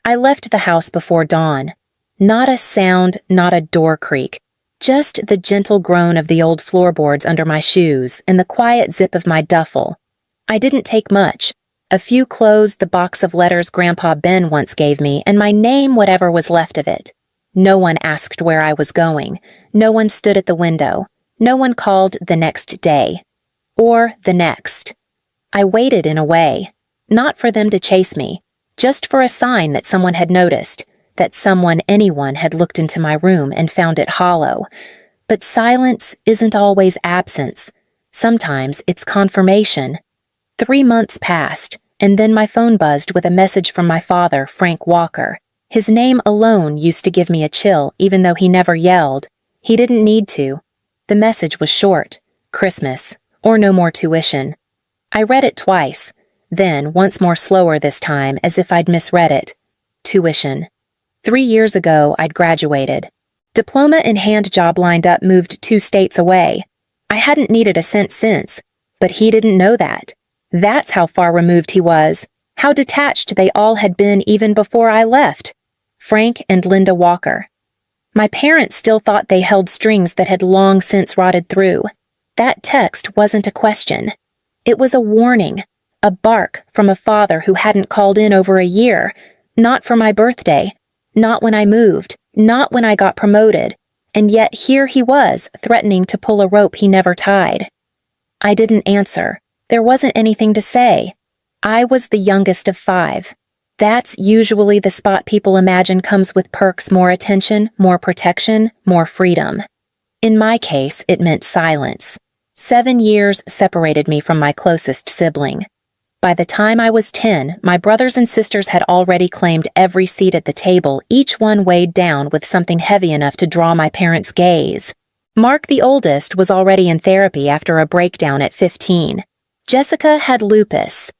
I left the house before dawn. Not a sound, not a door creak. Just the gentle groan of the old floorboards under my shoes and the quiet zip of my duffel. I didn't take much. A few clothes, the box of letters Grandpa Ben once gave me, and my name, whatever was left of it. No one asked where I was going. No one stood at the window. No one called the next day. Or the next. I waited in a way. Not for them to chase me. Just for a sign that someone had noticed. That someone, anyone, had looked into my room and found it hollow. But silence isn't always absence. Sometimes it's confirmation. 3 months passed, and then my phone buzzed with a message from my father, Frank Walker. His name alone used to give me a chill, even though he never yelled. He didn't need to. The message was short. Christmas, or no more tuition. I read it twice. Then, once more slower this time, as if I'd misread it. Tuition. 3 years ago, I'd graduated. Diploma in hand job lined up moved 2 states away. I hadn't needed a cent since, but he didn't know that. That's how far removed he was, how detached they all had been even before I left. Frank and Linda Walker. My parents still thought they held strings that had long since rotted through. That text wasn't a question. It was a warning, a bark from a father who hadn't called in over a year, not for my birthday. Not when I moved, not when I got promoted, and yet here he was, threatening to pull a rope he never tied. I didn't answer. There wasn't anything to say. I was the youngest of 5. That's usually the spot people imagine comes with perks: more attention, more protection, more freedom. In my case, it meant silence. 7 years separated me from my closest sibling. By the time I was 10, my brothers and sisters had already claimed every seat at the table, each one weighed down with something heavy enough to draw my parents' gaze. Mark, the oldest, was already in therapy after a breakdown at 15. Jessica had lupus.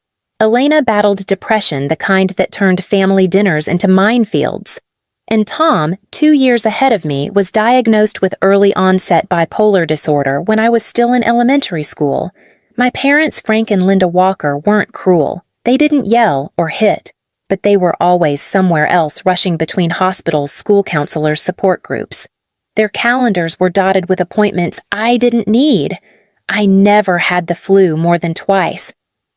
Elena battled depression, the kind that turned family dinners into minefields. And Tom, 2 years ahead of me, was diagnosed with early-onset bipolar disorder when I was still in elementary school. My parents, Frank and Linda Walker, weren't cruel. They didn't yell or hit, but they were always somewhere else, rushing between hospitals, school counselors, support groups. Their calendars were dotted with appointments I didn't need. I never had the flu more than twice.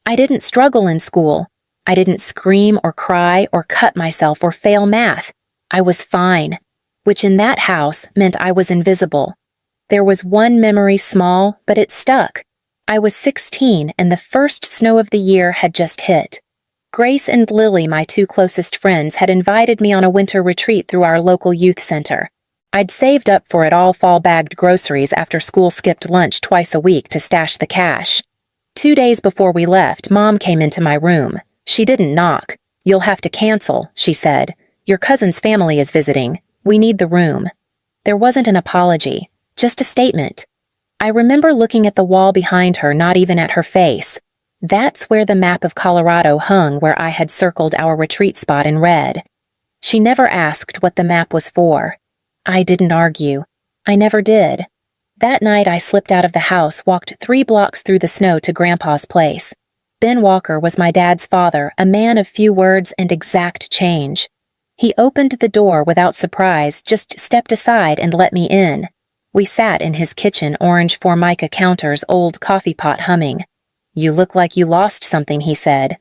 I didn't struggle in school. I didn't scream or cry or cut myself or fail math. I was fine, which in that house meant I was invisible. There was one memory, small, but it stuck. I was 16 and the first snow of the year had just hit. Grace and Lily, my 2 closest friends, had invited me on a winter retreat through our local youth center. I'd saved up for it all, fall-bagged groceries after school, skipped lunch twice a week to stash the cash. 2 days before we left, Mom came into my room. She didn't knock. "You'll have to cancel," she said. "Your cousin's family is visiting. We need the room." There wasn't an apology, just a statement. I remember looking at the wall behind her, not even at her face. That's where the map of Colorado hung, where I had circled our retreat spot in red. She never asked what the map was for. I didn't argue. I never did. That night I slipped out of the house, walked 3 blocks through the snow to Grandpa's place. Ben Walker was my dad's father, a man of few words and exact change. He opened the door without surprise, just stepped aside and let me in. We sat in his kitchen, orange Formica counters, old coffee pot humming. "You look like you lost something," he said.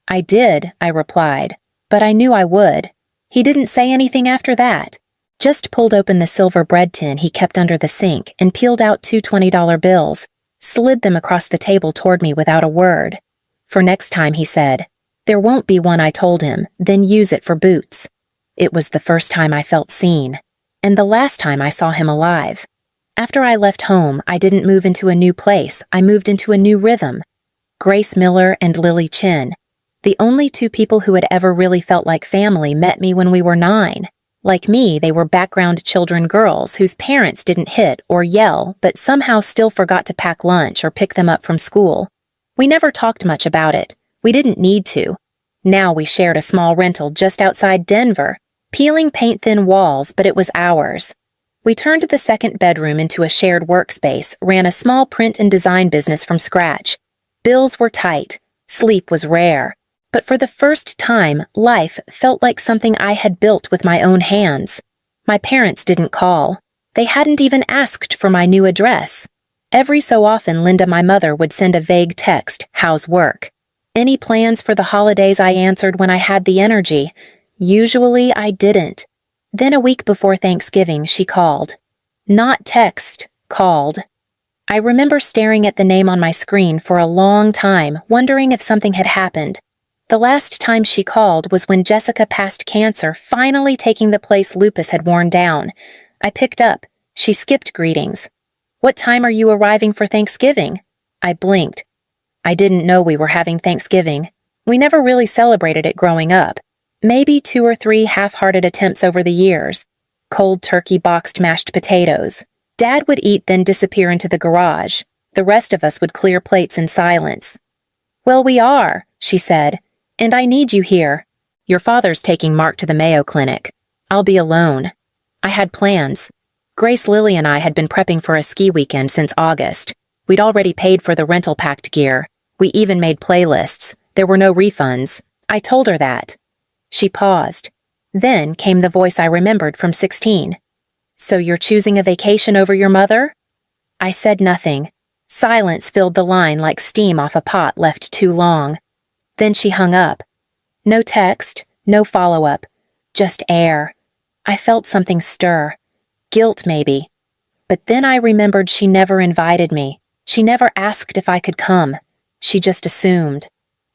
"I did," I replied, "but I knew I would." He didn't say anything after that. Just pulled open the silver bread tin he kept under the sink and peeled out 2 $20 bills, slid them across the table toward me without a word. "For next time," he said. "There won't be one," I told him, "then use it for boots." It was the first time I felt seen, and the last time I saw him alive. After I left home, I didn't move into a new place, I moved into a new rhythm. Grace Miller and Lily Chin, the only 2 people who had ever really felt like family, met me when we were 9. Like me, they were background children girls whose parents didn't hit or yell, but somehow still forgot to pack lunch or pick them up from school. We never talked much about it. We didn't need to. Now we shared a small rental just outside Denver, peeling paint-thin walls, but it was ours. We turned the second bedroom into a shared workspace, ran a small print and design business from scratch. Bills were tight. Sleep was rare. But for the first time, life felt like something I had built with my own hands. My parents didn't call. They hadn't even asked for my new address. Every so often, Linda, my mother, would send a vague text, "How's work?" Any plans for the holidays, I answered when I had the energy. Usually, I didn't. Then a week before Thanksgiving, she called. Not text, called. I remember staring at the name on my screen for a long time, wondering if something had happened. The last time she called was when Jessica passed cancer, finally taking the place lupus had worn down. I picked up. She skipped greetings. "What time are you arriving for Thanksgiving?" I blinked. I didn't know we were having Thanksgiving. We never really celebrated it growing up. Maybe 2 or 3 half-hearted attempts over the years. Cold turkey, boxed mashed potatoes. Dad would eat, then disappear into the garage. The rest of us would clear plates in silence. "Well, we are," she said. "And I need you here. Your father's taking Mark to the Mayo Clinic. I'll be alone." I had plans. Grace, Lily, and I had been prepping for a ski weekend since August. We'd already paid for the rental packed gear. We even made playlists. There were no refunds. I told her that. She paused. Then came the voice I remembered from 16. "So you're choosing a vacation over your mother?" I said nothing. Silence filled the line like steam off a pot left too long. Then she hung up. No text, no follow-up, just air. I felt something stir. Guilt, maybe. But then I remembered she never invited me. She never asked if I could come. She just assumed.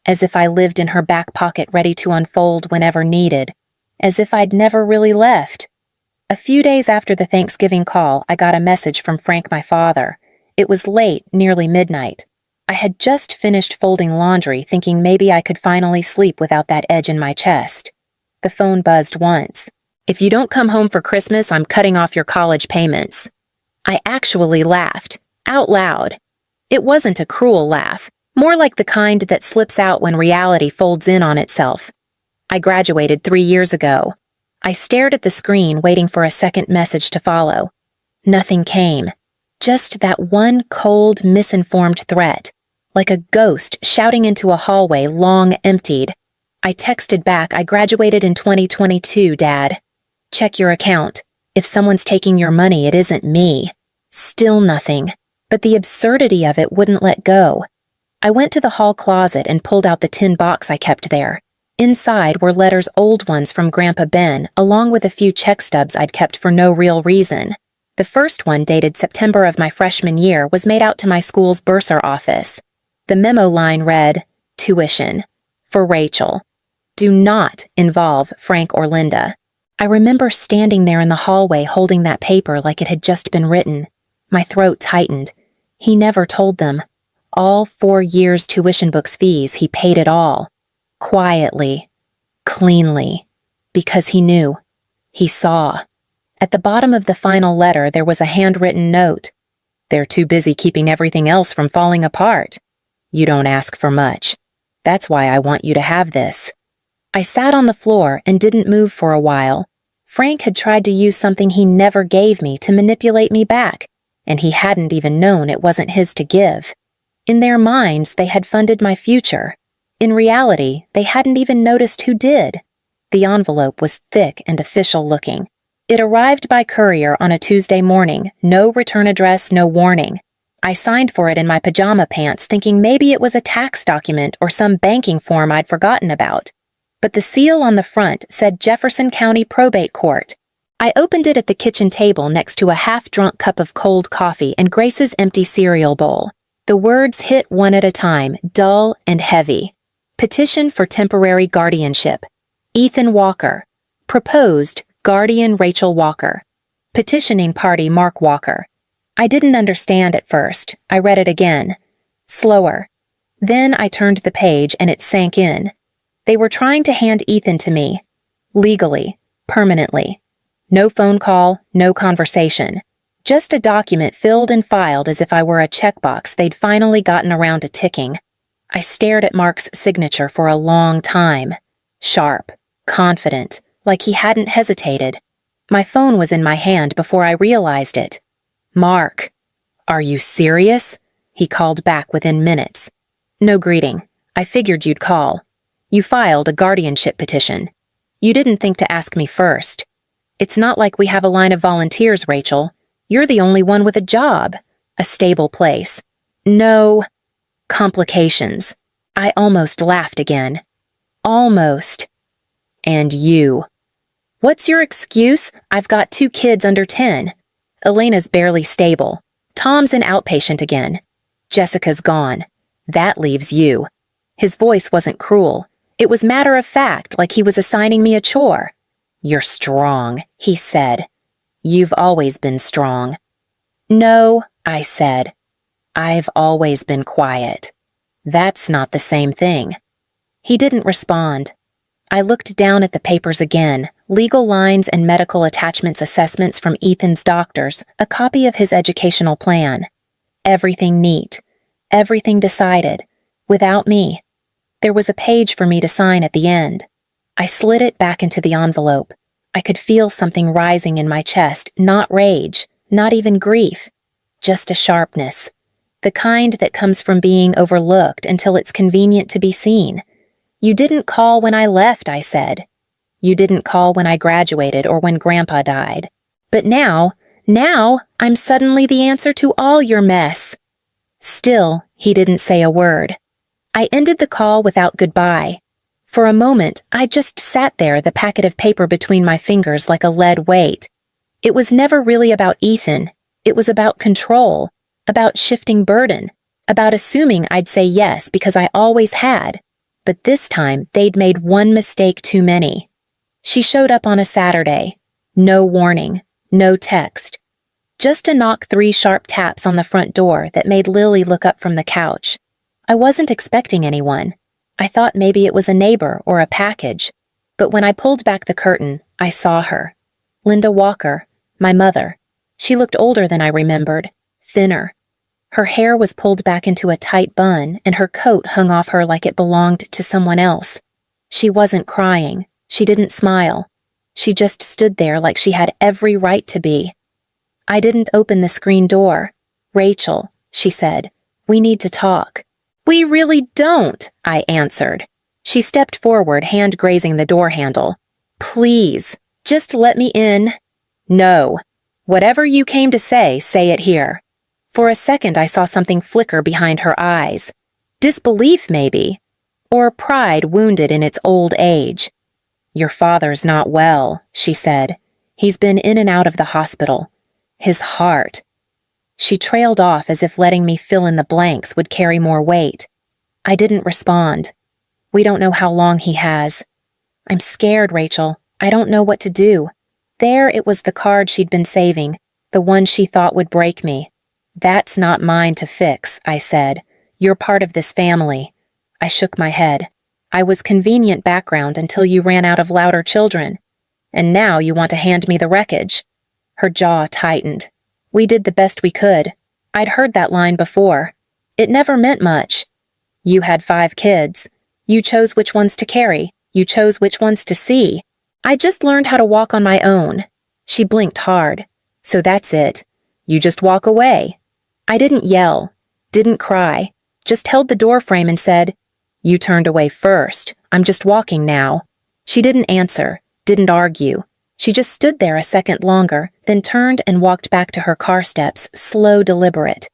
As if I lived in her back pocket ready to unfold whenever needed. As if I'd never really left. A few days after the Thanksgiving call, I got a message from Frank, my father. It was late, nearly midnight. I had just finished folding laundry, thinking maybe I could finally sleep without that edge in my chest. The phone buzzed once. "If you don't come home for Christmas, I'm cutting off your college payments." I actually laughed, out loud. It wasn't a cruel laugh, more like the kind that slips out when reality folds in on itself. I graduated 3 years ago. I stared at the screen, waiting for a second message to follow. Nothing came. Just that one cold, misinformed threat, like a ghost shouting into a hallway long emptied. I texted back, "I graduated in 2022, Dad. Check your account. If someone's taking your money, it isn't me." Still nothing, but the absurdity of it wouldn't let go. I went to the hall closet and pulled out the tin box I kept there. Inside were letters, old ones from Grandpa Ben, along with a few check stubs I'd kept for no real reason. The first one, dated September of my freshman year, was made out to my school's bursar office. The memo line read, "Tuition. For Rachel. Do not involve Frank or Linda." I remember standing there in the hallway holding that paper like it had just been written. My throat tightened. He never told them. All 4 years' tuition books fees, he paid it all. Quietly. Cleanly. Because he knew. He saw. At the bottom of the final letter, there was a handwritten note. "They're too busy keeping everything else from falling apart. You don't ask for much. That's why I want you to have this." I sat on the floor and didn't move for a while. Frank had tried to use something he never gave me to manipulate me back, and he hadn't even known it wasn't his to give. In their minds, they had funded my future. In reality, they hadn't even noticed who did. The envelope was thick and official-looking. It arrived by courier on a Tuesday morning, no return address, no warning. I signed for it in my pajama pants, thinking maybe it was a tax document or some banking form I'd forgotten about. But the seal on the front said Jefferson County Probate Court. I opened it at the kitchen table next to a half-drunk cup of cold coffee and Grace's empty cereal bowl. The words hit one at a time, dull and heavy. Petition for temporary guardianship. Ethan Walker. Proposed, guardian Rachel Walker. Petitioning party Mark Walker. I didn't understand at first. I read it again. Slower. Then I turned the page and it sank in. They were trying to hand Ethan to me. Legally. Permanently. No phone call, no conversation. Just a document filled and filed as if I were a checkbox they'd finally gotten around to ticking. I stared at Mark's signature for a long time. Sharp. Confident. Like he hadn't hesitated. My phone was in my hand before I realized it. "Mark. Are you serious?" he called back within minutes. "No greeting. I figured you'd call. You filed a guardianship petition. You didn't think to ask me first. It's not like we have a line of volunteers, Rachel. You're the only one with a job, a stable place. No complications. I almost laughed again. Almost. And you. What's your excuse? I've got 2 kids under 10. Elena's barely stable. Tom's an outpatient again. Jessica's gone. That leaves you. His voice wasn't cruel. It was matter of fact, like he was assigning me a chore. You're strong, he said. You've always been strong. No, I said. I've always been quiet. That's not the same thing. He didn't respond. I looked down at the papers again, legal lines and medical attachments assessments from Ethan's doctors, a copy of his educational plan. Everything neat. Everything decided. Without me. There was a page for me to sign at the end. I slid it back into the envelope. I could feel something rising in my chest, not rage, not even grief, just a sharpness. The kind that comes from being overlooked until it's convenient to be seen. You didn't call when I left, I said. You didn't call when I graduated or when Grandpa died. But now I'm suddenly the answer to all your mess. Still, he didn't say a word. I ended the call without goodbye. For a moment, I just sat there, the packet of paper between my fingers like a lead weight. It was never really about Ethan. It was about control, about shifting burden, about assuming I'd say yes because I always had. But this time, they'd made one mistake too many. She showed up on a Saturday. No warning, no text. Just to knock 3 sharp taps on the front door that made Lily look up from the couch. I wasn't expecting anyone. I thought maybe it was a neighbor or a package. But when I pulled back the curtain, I saw her. Linda Walker, my mother. She looked older than I remembered, thinner. Her hair was pulled back into a tight bun, and her coat hung off her like it belonged to someone else. She wasn't crying. She didn't smile. She just stood there like she had every right to be. I didn't open the screen door. Rachel, she said, we need to talk. We really don't, I answered. She stepped forward, hand grazing the door handle. Please, just let me in. No. Whatever you came to say it here. For a second I saw something flicker behind her eyes. Disbelief, maybe. Or pride wounded in its old age. Your father's not well, she said. He's been in and out of the hospital. His heart. She trailed off as if letting me fill in the blanks would carry more weight. I didn't respond. We don't know how long he has. I'm scared, Rachel. I don't know what to do. There it was, the card she'd been saving, the one she thought would break me. That's not mine to fix, I said. You're part of this family. I shook my head. I was convenient background until you ran out of louder children. And now you want to hand me the wreckage. Her jaw tightened. We did the best we could. I'd heard that line before. It never meant much. You had 5 kids. You chose which ones to carry. You chose which ones to see. I just learned how to walk on my own. She blinked hard. So that's it. You just walk away. I didn't yell, didn't cry, just held the door frame and said, You turned away first. I'm just walking now. She didn't answer, didn't argue. She just stood there a second longer, then turned and walked back to her car steps, slow, deliberate.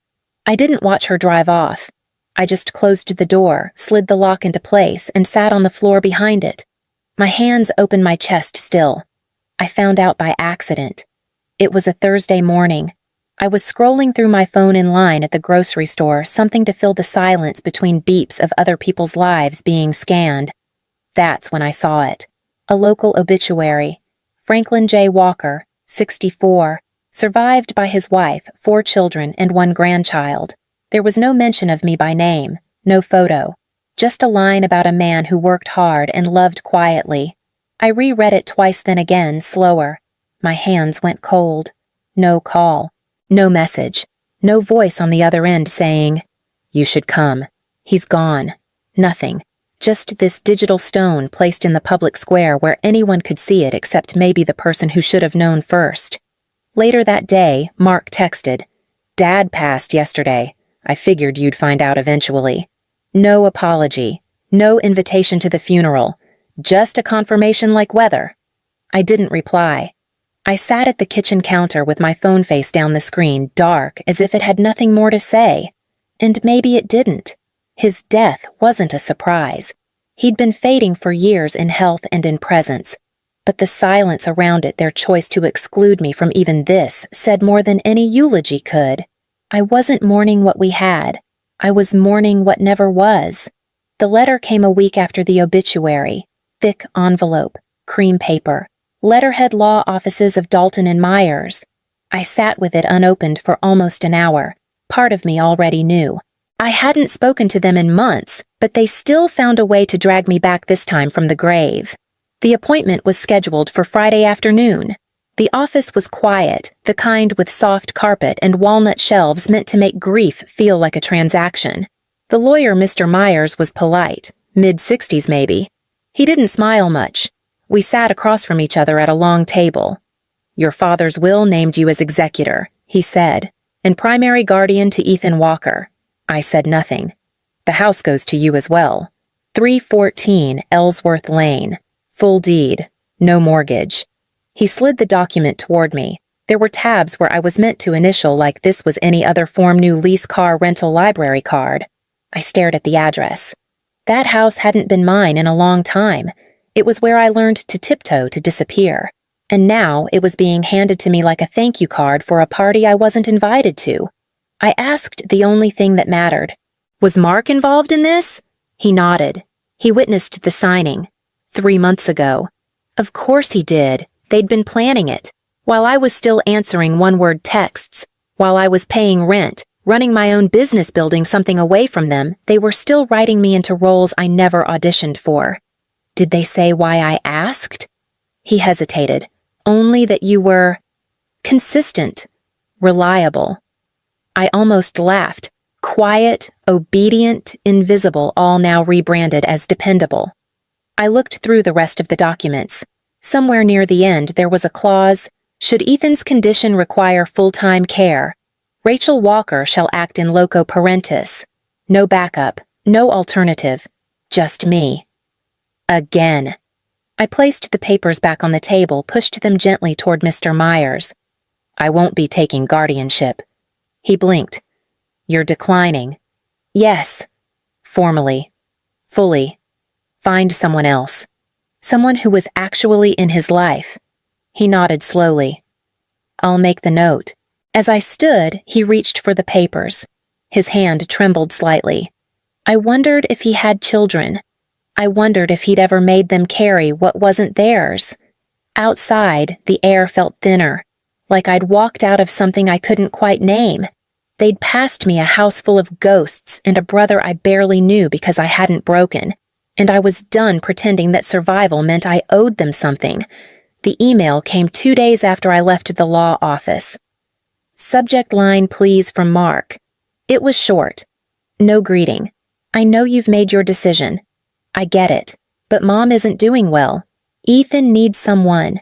I didn't watch her drive off. I just closed the door, slid the lock into place, and sat on the floor behind it. My hands opened my chest still. I found out by accident. It was a Thursday morning. I was scrolling through my phone in line at the grocery store, something to fill the silence between beeps of other people's lives being scanned. That's when I saw it. A local obituary. Franklin J. Walker, 64, survived by his wife, 4 children, and 1 grandchild. There was no mention of me by name, no photo, just a line about a man who worked hard and loved quietly. I reread it twice, then again, slower. My hands went cold. No call. No message. No voice on the other end saying, You should come. He's gone. Nothing. Just this digital stone placed in the public square where anyone could see it except maybe the person who should have known first. Later that day, Mark texted, Dad passed yesterday. I figured you'd find out eventually. No apology. No invitation to the funeral, just a confirmation like weather. I didn't reply. I sat at the kitchen counter with my phone face down the screen, dark, as if it had nothing more to say. And maybe it didn't. His death wasn't a surprise. He'd been fading for years in health and in presence. But the silence around it, their choice to exclude me from even this, said more than any eulogy could. I wasn't mourning what we had. I was mourning what never was. The letter came a week after the obituary. Thick envelope, cream paper, letterhead law offices of Dalton and Myers. I sat with it unopened for almost an hour. Part of me already knew. I hadn't spoken to them in months, but they still found a way to drag me back this time from the grave. The appointment was scheduled for Friday afternoon. The office was quiet, the kind with soft carpet and walnut shelves meant to make grief feel like a transaction. The lawyer, Mr. Myers, was polite, mid-60s maybe. He didn't smile much. We sat across from each other at a long table. "Your father's will named you as executor," he said, "and primary guardian to Ethan Walker." I said nothing. "The house goes to you as well. 314 Ellsworth Lane. Full deed. No mortgage." He slid the document toward me. There were tabs where I was meant to initial like this was any other Form New lease car rental library card. I stared at the address. That house hadn't been mine in a long time. It was where I learned to tiptoe to disappear. And now it was being handed to me like a thank you card for a party I wasn't invited to. I asked the only thing that mattered. "Was Mark involved in this?" He nodded. He witnessed the signing. 3 months ago. Of course he did. They'd been planning it. While I was still answering one-word texts, while I was paying rent, running my own business building something away from them, they were still writing me into roles I never auditioned for. Did they say why I asked? He hesitated. Only that you were consistent, reliable. I almost laughed. Quiet, obedient, invisible, all now rebranded as dependable. I looked through the rest of the documents. Somewhere near the end there was a clause, "Should Ethan's condition require full-time care, Rachel Walker shall act in loco parentis." No backup, no alternative, just me. Again. I placed the papers back on the table, pushed them gently toward Mr. Myers. "I won't be taking guardianship." He blinked. "You're declining." "Yes." "Formally. Fully. Find someone else. Someone who was actually in his life." He nodded slowly. "I'll make the note." As I stood, he reached for the papers. His hand trembled slightly. I wondered if he had children. I wondered if he'd ever made them carry what wasn't theirs. Outside, the air felt thinner, like I'd walked out of something I couldn't quite name. They'd passed me a house full of ghosts and a brother I barely knew because I hadn't broken, and I was done pretending that survival meant I owed them something. The email came 2 days after I left the law office. Subject line, "Please," from Mark. It was short. No greeting. "I know you've made your decision. I get it, but Mom isn't doing well. Ethan needs someone.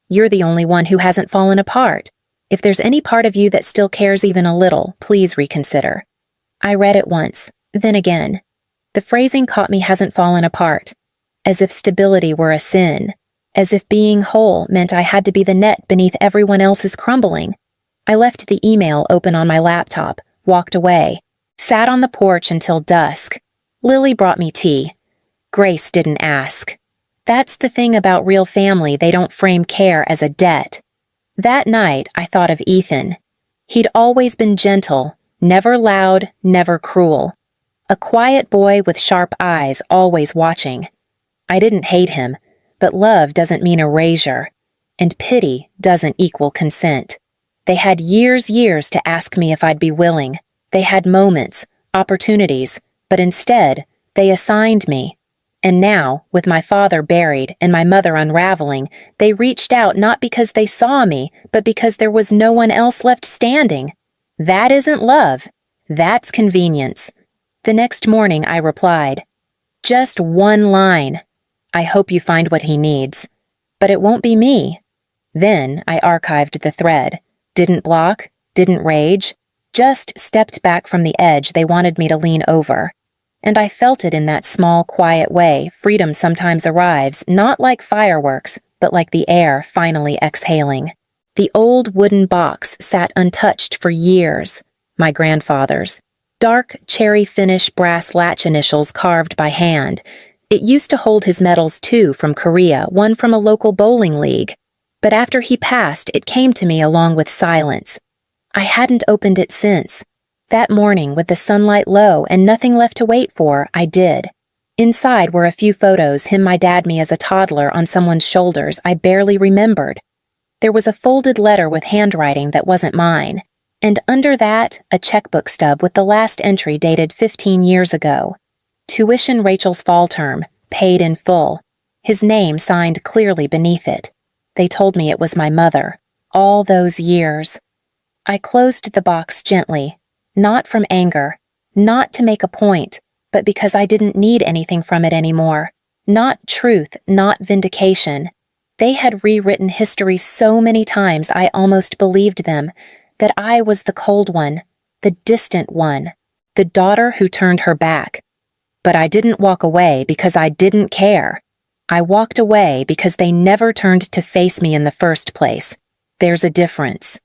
You're the only one who hasn't fallen apart. If there's any part of you that still cares even a little, please reconsider." I read it once, then again. The phrasing caught me, "hasn't fallen apart," as if stability were a sin, as if being whole meant I had to be the net beneath everyone else's crumbling. I left the email open on my laptop, walked away, sat on the porch until dusk. Lily brought me tea. Grace didn't ask. That's the thing about real family, they don't frame care as a debt. That night, I thought of Ethan. He'd always been gentle, never loud, never cruel. A quiet boy with sharp eyes, always watching. I didn't hate him, but love doesn't mean erasure, and pity doesn't equal consent. They had years to ask me if I'd be willing. They had moments, opportunities, but instead, they assigned me. And now, with my father buried and my mother unraveling, they reached out not because they saw me, but because there was no one else left standing. That isn't love. That's convenience. The next morning, I replied, "Just one line. I hope you find what he needs. But it won't be me." Then I archived the thread. Didn't block, didn't rage, just stepped back from the edge they wanted me to lean over. And I felt it in that small, quiet way freedom sometimes arrives, not like fireworks, but like the air finally exhaling. The old wooden box sat untouched for years, my grandfather's. Dark, cherry-finish brass latch initials carved by hand. It used to hold his medals too from Korea, one from a local bowling league. But after he passed, it came to me along with silence. I hadn't opened it since. That morning, with the sunlight low and nothing left to wait for, I did. Inside were a few photos, him my dad me as a toddler on someone's shoulders I barely remembered. There was a folded letter with handwriting that wasn't mine, and under that, a checkbook stub with the last entry dated 15 years ago. Tuition Rachel's fall term, paid in full. His name signed clearly beneath it. They told me it was my mother. All those years. I closed the box gently, not from anger, not to make a point, but because I didn't need anything from it anymore. Not truth, not vindication. They had rewritten history so many times I almost believed them, that I was the cold one, the distant one, the daughter who turned her back. But I didn't walk away because I didn't care. I walked away because they never turned to face me in the first place. There's a difference.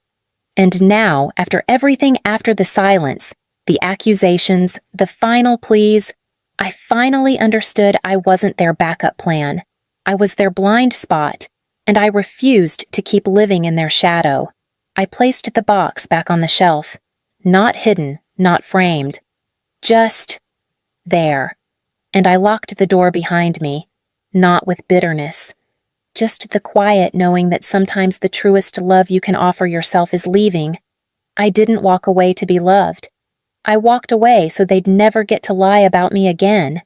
And now, after everything after the silence, the accusations, the final pleas, I finally understood I wasn't their backup plan. I was their blind spot, and I refused to keep living in their shadow. I placed the box back on the shelf, not hidden, not framed, just there. And I locked the door behind me, not with bitterness, just the quiet knowing that sometimes the truest love you can offer yourself is leaving. I didn't walk away to be loved. I walked away so they'd never get to lie about me again.